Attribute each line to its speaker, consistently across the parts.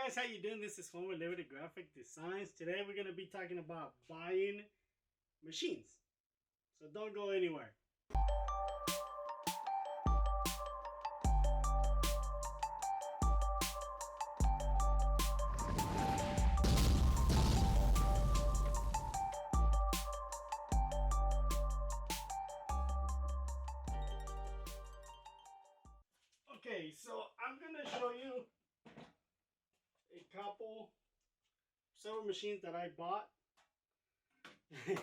Speaker 1: guys, how you doing? This is Juan with Liberty Graphic Designs. Today we're going to be talking about buying machines. So don't go anywhere. Okay, so I'm going to show you several machines that I bought.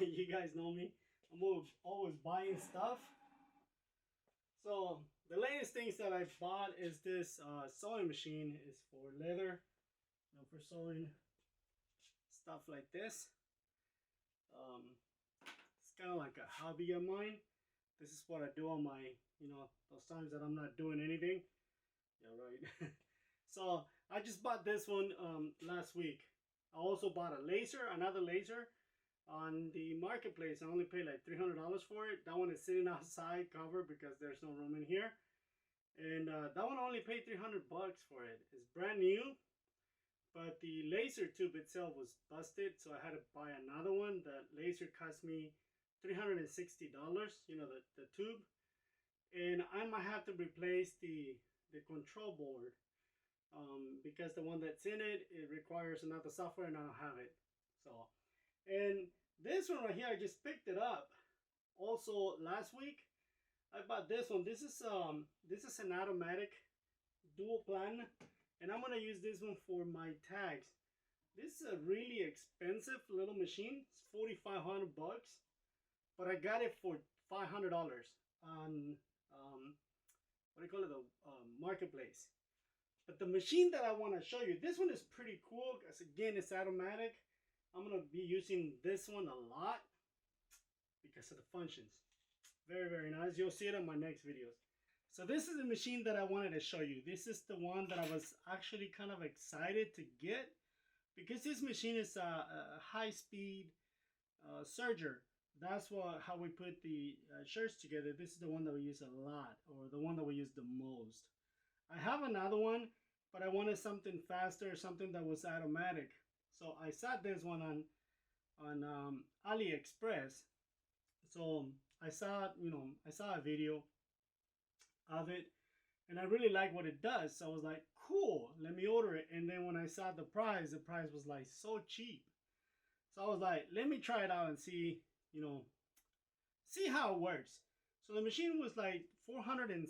Speaker 1: You guys know me. I'm always buying stuff. So the latest things that I bought is this sewing machine. It's for leather, for sewing stuff like this. It's kind of like a hobby of mine. This is what I do on my, those times that I'm not doing anything. Yeah, right. So I just bought this one last week. I also bought another laser on the marketplace. I only paid like $300 for it. That one is sitting outside covered because there's no room in here. And that one I only paid $300 for it. It's brand new, but the laser tube itself was busted, so I had to buy another one. The laser cost me $360, the tube. And I might have to replace the control board. Because the one that's in it requires another software and I don't have it. So, and this one right here, I just picked it up also last week. I bought this one. This is an automatic dual plan, and I'm gonna use this one for my tags. This is a really expensive little machine. It's $4,500 bucks, but I got it for $500 on what do you call it, the marketplace. But the machine that I want to show you, this one is pretty cool because again, it's automatic. I'm going to be using this one a lot because of the functions. Very, very nice. You'll see it in my next videos. So this is the machine that I wanted to show you. This is the one that I was actually kind of excited to get because this machine is a high-speed serger. That's how we put the shirts together. This is the one that we use a lot, or the one that we use the most. I have another one, but I wanted something faster, something that was automatic. So I saw this one on AliExpress. So I saw a video of it, and I really like what it does. So I was like, cool, let me order it. And then when I saw the price was like so cheap. So I was like, let me try it out and see how it works. So the machine was like $470,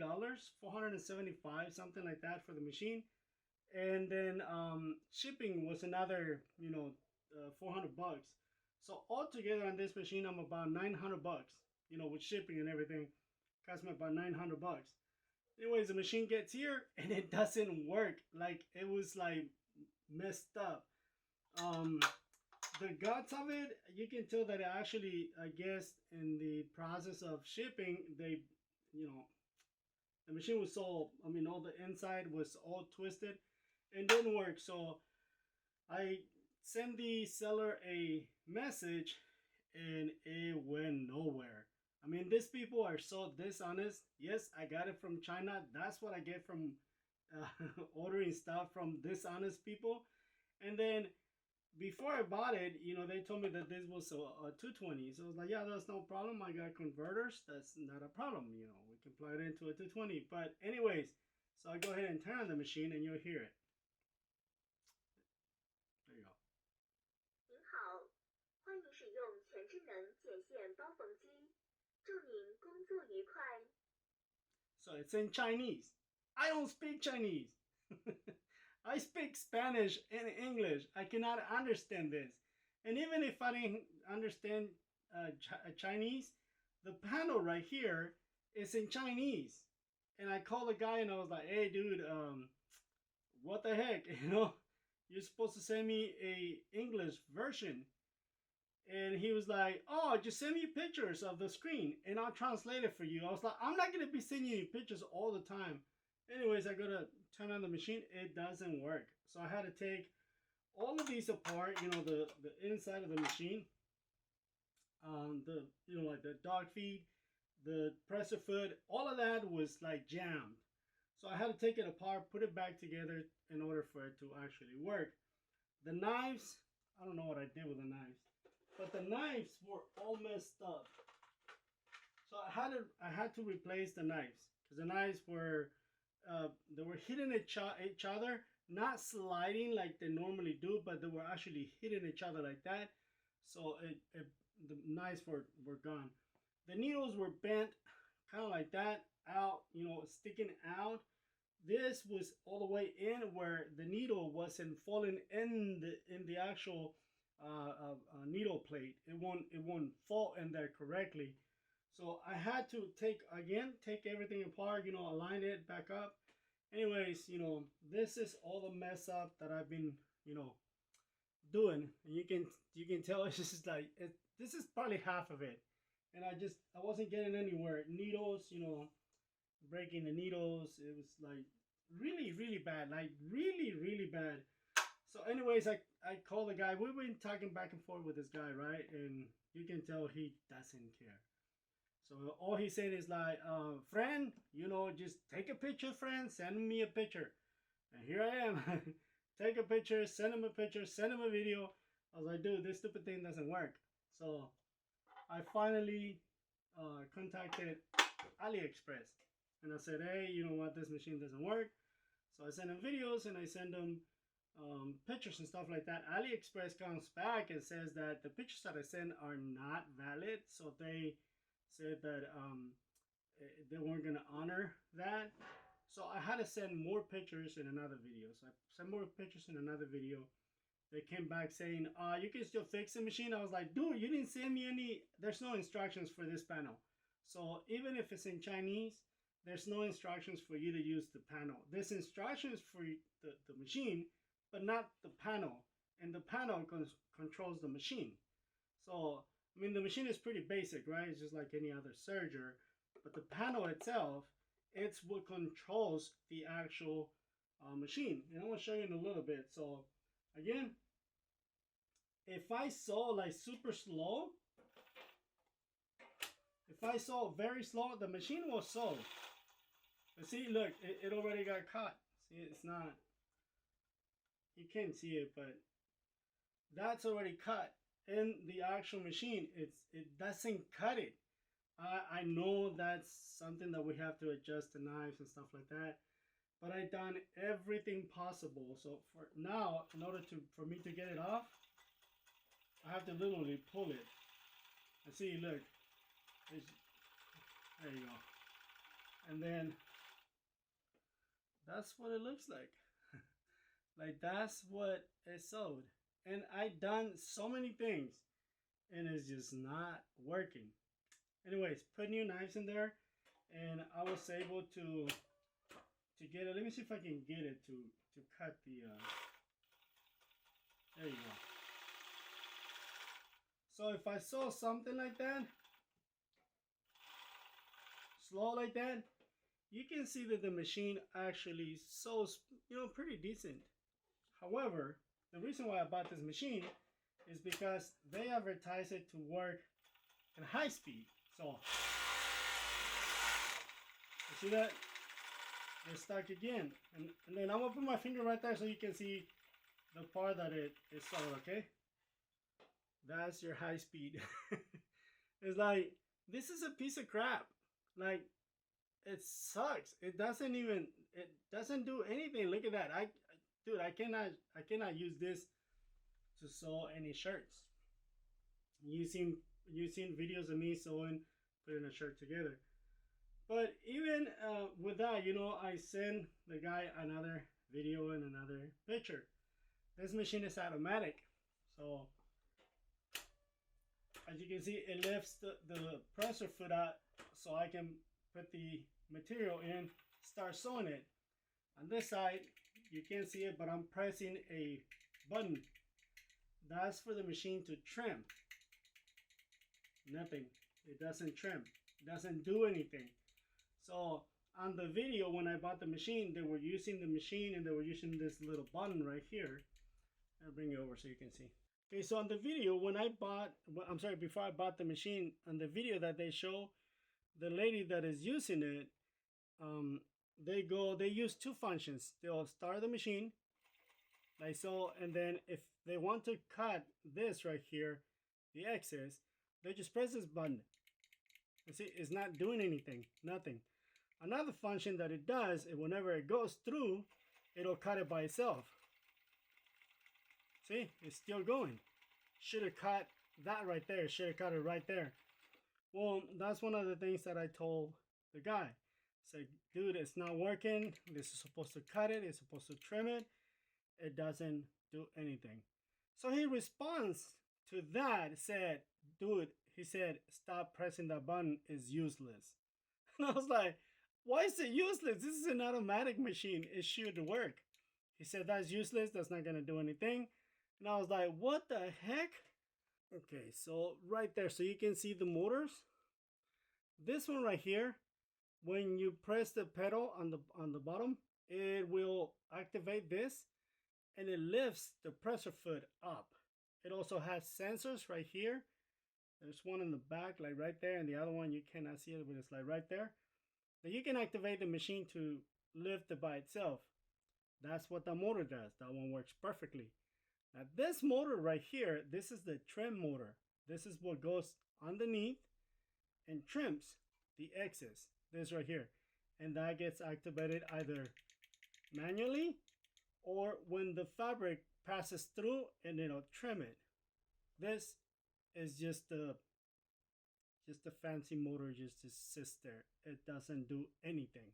Speaker 1: $475, something like that for the machine. And then shipping was another, 400 bucks. So altogether on this machine, I'm about 900 bucks, with shipping and everything. Cost me about 900 bucks. Anyways, the machine gets here and it doesn't work. Like, it was like messed up. The guts of it, you can tell that actually, I guess, in the process of shipping, the machine was all the inside was all twisted and didn't work. So I sent the seller a message and it went nowhere. I mean, these people are so dishonest. Yes, I got it from China. That's what I get from ordering stuff from dishonest people. And then before I bought it, they told me that this was a 220. So I was like, yeah, that's no problem. I got converters. That's not a problem. We can plug it into a 220. But anyways, so I go ahead and turn on the machine and you'll hear it. There you go.
Speaker 2: 您好，欢迎使用全智能剪线包缝机，祝您工作愉快。
Speaker 1: So it's in Chinese. I don't speak Chinese. I speak Spanish and English. I cannot understand this. And even if I didn't understand Chinese, the panel right here is in Chinese. And I called the guy and I was like, hey, dude, what the heck? You're supposed to send me a English version. And he was like, oh, just send me pictures of the screen and I'll translate it for you. I was like, I'm not going to be sending you pictures all the time. Anyways, I gotta turn on the machine. It doesn't work. So I had to take all of these apart, the inside of the machine. Like the dog feed, the presser foot, all of that was like jammed. So I had to take it apart, put it back together in order for it it to actually work. The knives, I don't know what I did with the knives, but the knives were all messed up. So I had to replace the knives because the knives were they were hitting each other, not sliding like they normally do, but they were actually hitting each other like that. So the knives were gone. The needles were bent, kind of like that, out, sticking out. This was all the way in where the needle wasn't falling in the actual needle plate. It won't fall in there correctly. So I had to take everything apart, align it back up. Anyways, this is all the mess up that I've been, doing. And you can tell it's just like this is probably half of it. And I wasn't getting anywhere. Needles, breaking the needles. It was like really, really bad. Like really, really bad. So anyways, I called the guy. We've been talking back and forth with this guy, right? And you can tell he doesn't care. So all he's saying is like, friend, just take a picture, friend, send me a picture. And here I am. Take a picture, send him a picture, send him a video. I was like, dude, this stupid thing doesn't work. So I finally contacted AliExpress. And I said, hey, you know what, this machine doesn't work. So I sent him videos and I send him pictures and stuff like that. AliExpress comes back and says that the pictures that I sent are not valid. So they said that they weren't going to honor that. So I had to send more pictures in another video. So I sent more pictures in another video. They came back saying, you can still fix the machine. I was like, dude, you didn't send me any. There's no instructions for this panel. So even if it's in Chinese, there's no instructions for you to use the panel. There's instructions for the machine, but not the panel. And the panel controls the machine. So I mean, the machine is pretty basic, right? It's just like any other serger. But the panel itself, it's what controls the actual machine. And I'm going to show you in a little bit. So, again, if I saw like super slow, if I saw very slow, the machine was slow. But see, look, it already got caught. See, it's not, you can't see it, but that's already cut. In the actual machine, it doesn't cut it. I know that's something that we have to adjust the knives and stuff like that, but I've done everything possible. So for now, in order for me to get it off, I have to literally pull it. And see, look, there you go. And then that's what it looks like. Like that's what it sewed. And I done so many things and it's just not working. Anyways, put new knives in there and I was able to get it. Let me see if I can get it to cut the there you go. So if I saw something like that, slow like that, you can see that the machine actually sews, pretty decent. However, the reason why I bought this machine is because they advertise it to work at high speed. So, you see that? It's stuck again. And then I'm going to put my finger right there so you can see the part that it is sewed, okay? That's your high speed. It's like, this is a piece of crap. Like, it sucks. It doesn't do anything. Look at that. Dude, I cannot use this to sew any shirts. You've seen videos of me sewing, putting a shirt together. But even with that, I send the guy another video and another picture. This machine is automatic. So, as you can see, it lifts the presser foot out so I can put the material in, start sewing it. On this side, you can't see it, but I'm pressing a button. That's for the machine to trim. Nothing. It doesn't trim. It doesn't do anything. So on the video, when I bought the machine, they were using the machine and they were using this little button right here. I'll bring it over so you can see. Okay, so on the video, before I bought the machine, on the video that they show, the lady that is using it, they use two functions. They'll start the machine like so. And then if they want to cut this right here, the excess, they just press this button. You see, it's not doing anything, nothing. Another function that it does is whenever it goes through, it'll cut it by itself. See, it's still going. Should have cut that right there. Should have cut it right there. Well, that's one of the things that I told the guy. Say, dude, it's not working. This is supposed to cut it. It's supposed to trim it. It doesn't do anything. So he responds to that, said, dude, he said, stop pressing that button, it's useless. And I was like, why is it useless? This is an automatic machine. It should work. He said, that's useless. That's not going to do anything. And I was like, what the heck? Okay, so right there, so you can see the motors. This one right here, when you press the pedal on the bottom, it will activate this and it lifts the pressure foot up. It also has sensors right here. There's one in the back, like right there, and the other one you cannot see it, but it's like right there. That you can activate the machine to lift it by itself. That's what the motor does. That one works perfectly. Now this motor right here, this is the trim motor. This is what goes underneath and trims the excess. This right here. And that gets activated either manually or when the fabric passes through and it'll trim it. This is just a fancy motor just to sit there. It doesn't do anything.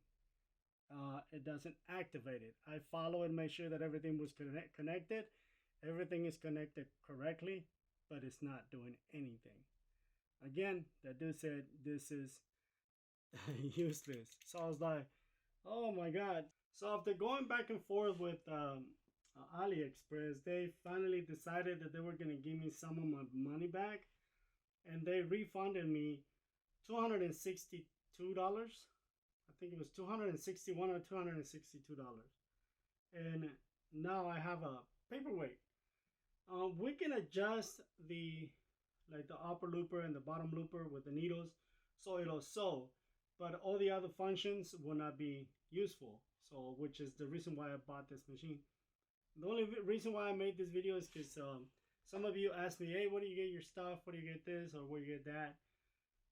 Speaker 1: It doesn't activate it. I follow and make sure that everything was connected. Everything is connected correctly, but it's not doing anything. Again, that dude said this is useless. So I was like, oh my god. So after going back and forth with AliExpress, they finally decided that they were going to give me some of my money back. And they refunded me $262. I think it was $261 or $262. And now I have a paperweight. We can adjust the upper looper and the bottom looper with the needles so it'll sew, but all the other functions will not be useful. So, which is the reason why I bought this machine. The only reason why I made this video is because some of you asked me, hey, where do you get your stuff? Where do you get this or where do you get that?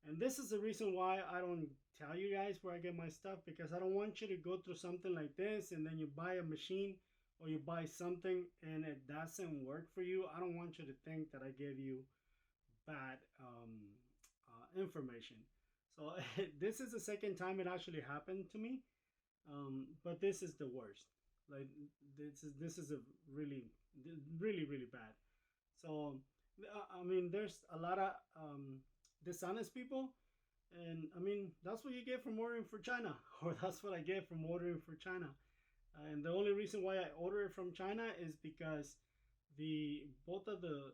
Speaker 1: And this is the reason why I don't tell you guys where I get my stuff, because I don't want you to go through something like this and then you buy a machine or you buy something and it doesn't work for you. I don't want you to think that I gave you bad information. So this is the second time it actually happened to me, but this is the worst. Like this is a really bad. So I mean, there's a lot of dishonest people, and I mean that's what you get from ordering for China, or that's what I get from ordering for China. And the only reason why I order it from China is because both of the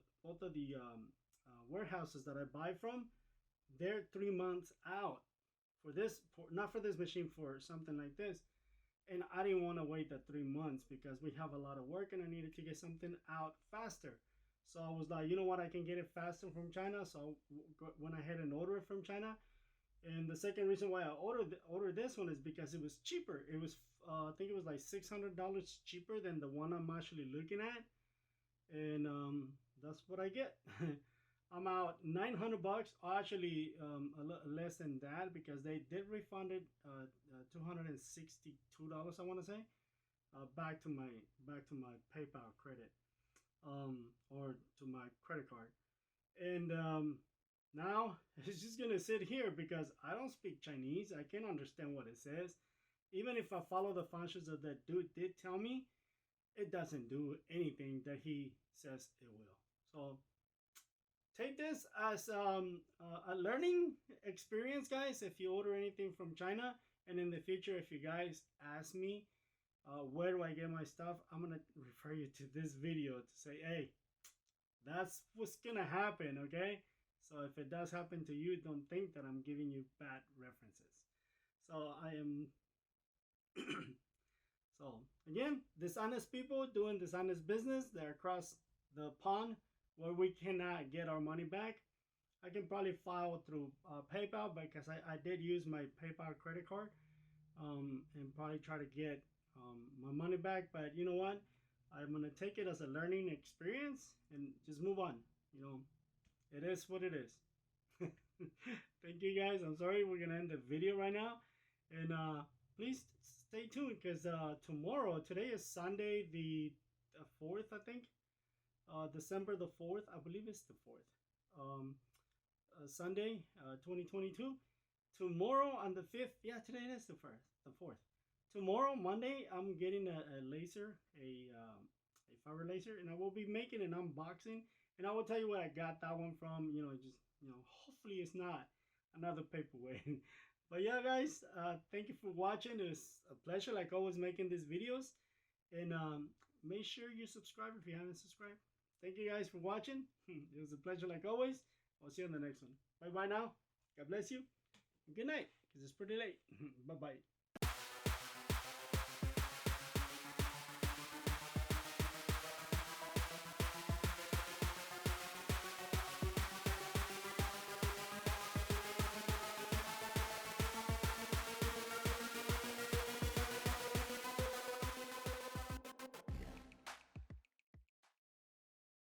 Speaker 1: warehouses that I buy from, they're 3 months out for this, not for this machine, for something like this. And I didn't want to wait the 3 months because we have a lot of work and I needed to get something out faster. So I was like, you know what, I can get it faster from China. So I went ahead and ordered it from China. And the second reason why I ordered this one is because it was cheaper. It was I think it was like $600 cheaper than the one I'm actually looking at. And that's what I get. I'm out $900, actually less than that, because they did refund it $262, I want to say, back to my PayPal credit, or to my credit card. And now it's just gonna sit here because I don't speak Chinese. I can't understand what it says. Even if I follow the functions that that dude did tell me, it doesn't do anything that he says it will. So take this as a learning experience, guys. If you order anything from China, and in the future, if you guys ask me where do I get my stuff, I'm gonna refer you to this video to say, hey, that's what's gonna happen, okay? So if it does happen to you, don't think that I'm giving you bad references. So I am so again, dishonest people doing dishonest business, they're across the pond where we cannot get our money back. I can probably file through PayPal, because I did use my PayPal credit card, and probably try to get my money back. But you know what? I'm gonna take it as a learning experience and just move on. You know, it is what it is. Thank you guys. I'm sorry we're gonna end the video right now, and please stay tuned because tomorrow, today is Sunday the 4th, I think. December the 4th, I believe it's the 4th. Sunday, 2022. Tomorrow on the 5th, yeah, today it is the 4th. Tomorrow, Monday, I'm getting a laser, a fiber laser, and I will be making an unboxing, and I will tell you what I got that one from. You know, just hopefully it's not another paperweight. But yeah, guys, thank you for watching. It was a pleasure, like always, making these videos, and make sure you subscribe if you haven't subscribed. Thank you guys for watching. It was a pleasure, like always. I'll see you on the next one. Bye bye now. God bless you. Good night, because it's pretty late. Bye bye.